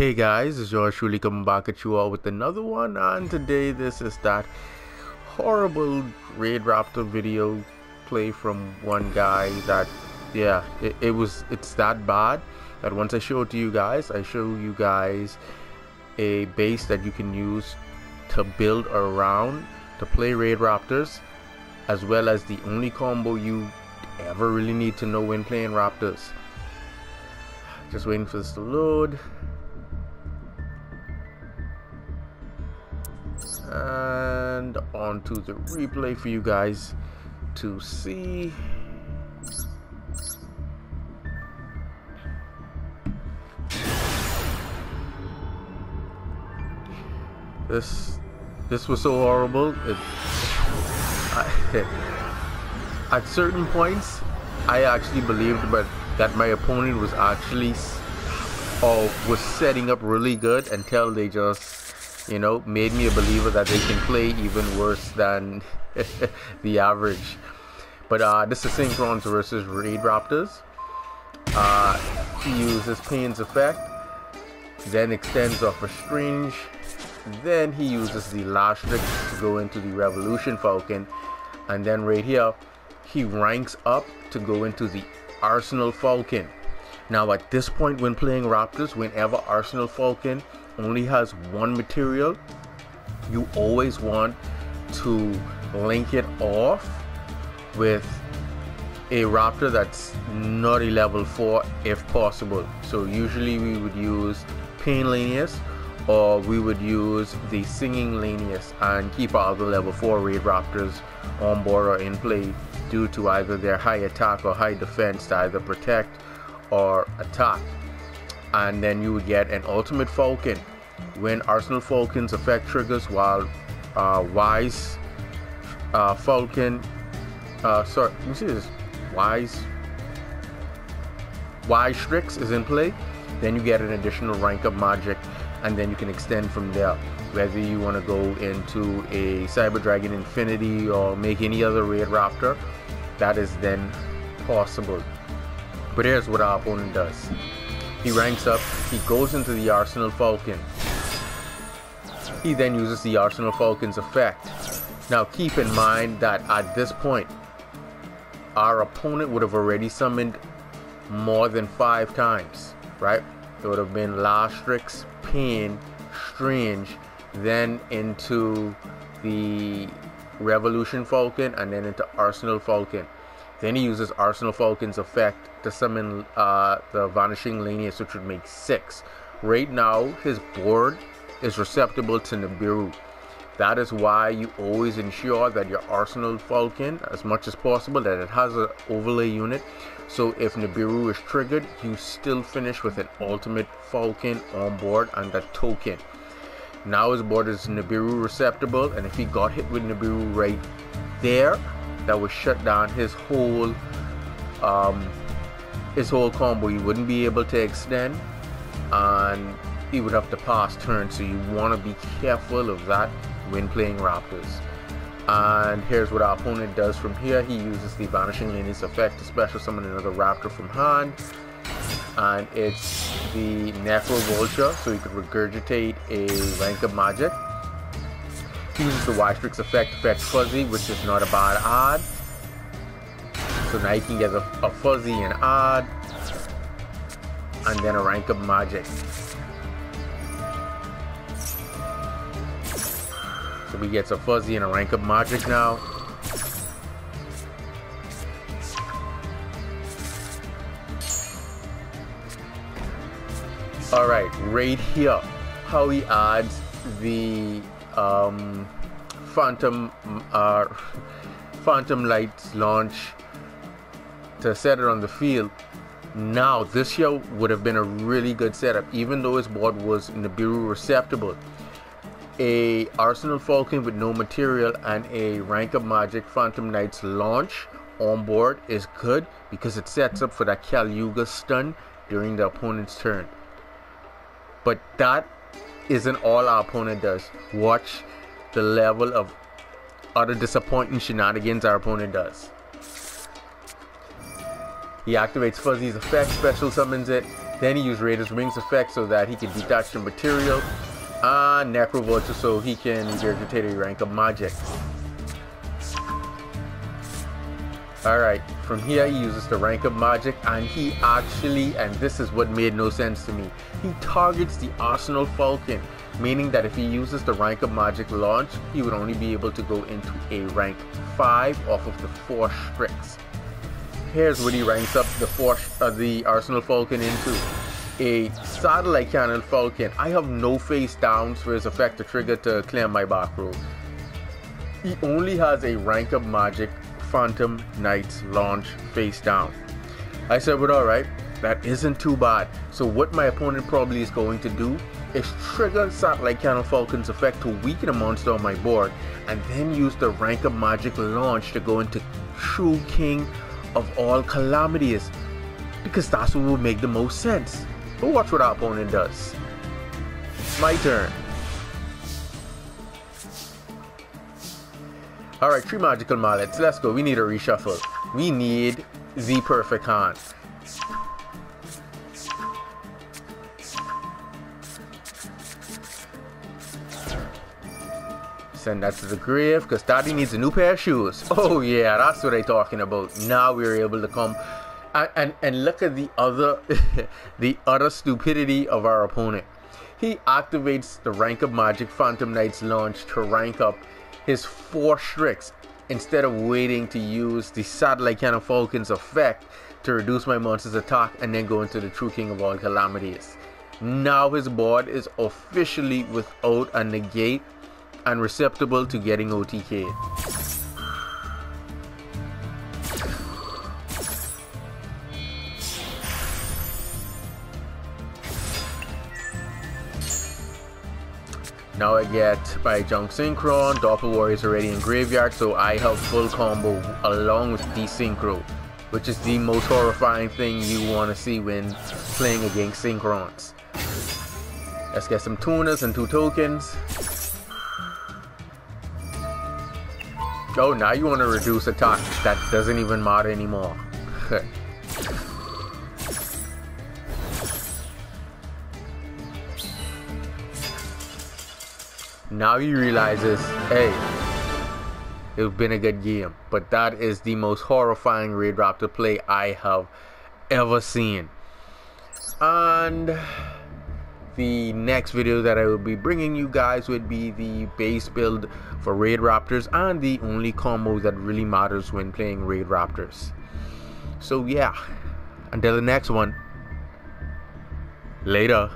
Hey guys, it's yours truly coming back at you all with another one, and today this is that horrible Raidraptor video play from one guy that, yeah, it's that bad that once I show it to you guys, I show you guys a base that you can use to build around to play Raidraptors, as well as the only combo you ever really need to know when playing Raptors. Just waiting for this to load. And on to the replay for you guys to see. This was so horrible. At certain points I actually believed that my opponent was actually was setting up really good until they just made me a believer that they can play even worse than the average. But this is Synchron's versus Raidraptors. He uses Pain's effect, then extends off a Strange, then he uses the last trick to go into the Revolution Falcon, and then right here he ranks up to go into the Arsenal Falcon. Now at this point when playing Raptors, whenever Arsenal Falcon only has one material, you always want to link it off with a Raptor that's not a level 4 if possible. So usually we would use Pain Lanius, or we would use the Singing Lanius and keep all the level 4 Raidraptors on board or in play due to either their high attack or high defense to either protect or attack. And then you would get an Ultimate Falcon when Arsenal Falcon's effect triggers while Wise Falcon sorry, let me see this. Wise Strix is in play, then you get an additional rank up magic, and then you can extend from there, whether you want to go into a Cyber Dragon Infinity or make any other Raidraptor. That is then possible. But here's what our opponent does. He ranks up, he goes into the Arsenal Falcon. He then uses the Arsenal Falcon's effect. Now keep in mind that at this point, our opponent would have already summoned more than 5 times, right? It would have been Lastrix, Pain, Strange, then into the Revolution Falcon, and then into Arsenal Falcon. Then he uses Arsenal Falcon's effect to summon the Vanishing Lanius, which would make 6. Right now, his board is receptible to Nibiru. That is why you always ensure that your Arsenal Falcon, as much as possible, that it has an overlay unit. So if Nibiru is triggered, you still finish with an Ultimate Falcon on board and a token. Now his board is Nibiru receptible, and if he got hit with Nibiru right there, that would shut down his whole combo. He wouldn't be able to extend, and he would have to pass turn. So you want to be careful of that when playing Raptors. And here's what our opponent does from here. He uses the Vanishing Lanius effect to special summon another Raptor from hand, and it's the Necro Vulture, so he could regurgitate a rank of magic. He uses the Wystrix effect to fetch Fuzzy, which is not a bad add. So now you can get a Fuzzy and add, and then a rank of magic. So we get a Fuzzy and a rank of magic now. Alright, right here, how he adds the Phantom Lights launch to set it on the field. Now this here would have been a really good setup, even though his board was Nibiru receptible. A Arsenal Falcon with no material and a rank of magic Phantom Knights launch on board is good because it sets up for that Calyuga stun during the opponent's turn. But that isn't all our opponent does. Watch the level of other disappointing shenanigans our opponent does. He activates Fuzzy's effect, special summons it. Then he uses Raider's Wings effect so that he can detach the material. And Necro Vulture so he can regurgitate a rank of magic. Alright, from here he uses the rank of magic, and he actually, and this is what made no sense to me, he targets the Arsenal Falcon, meaning that if he uses the rank of magic launch, he would only be able to go into a rank 5 off of the 4 Strix. Here's what he ranks up the Arsenal Falcon into. A Satellite Cannon Falcon. I have no face downs for his effect to trigger to clear my back row. He only has a rank of magic Phantom Knights launch face down. I said, well, alright, that isn't too bad. So what my opponent probably is going to do is trigger Satellite Cannon Falcon's effect to weaken a monster on my board, and then use the rank of magic launch to go into true king of all calamities, because that's what would make the most sense. But watch what our opponent does. My turn. Alright, 3 magical mallets. Let's go. We need a reshuffle. We need the perfect hand. Send that to the grave because Daddy needs a new pair of shoes. Oh yeah, that's what I'm talking about. Now we're able to come and look at the other the utter stupidity of our opponent. He activates the rank of magic Phantom Knights launch to rank up his 4 Strix instead of waiting to use the Satellite Cannon Falcon's effect to reduce my monster's attack and then go into the true king of all calamities. Now his board is officially without a negate and receptible to getting OTK'd. Now I get my Junk Synchron, Doppel Warrior is already in graveyard, so I have full combo along with the Synchro, which is the most horrifying thing you want to see when playing against Synchrons. Let's get some tuners and 2 tokens. Oh, now you want to reduce attack. That doesn't even matter anymore. Now he realizes, hey, it's been a good game, but that is the most horrifying Raidraptor play I have ever seen. And the next video that I will be bringing you guys would be the base build for Raidraptors and the only combo that really matters when playing Raidraptors. So yeah, until the next one, later.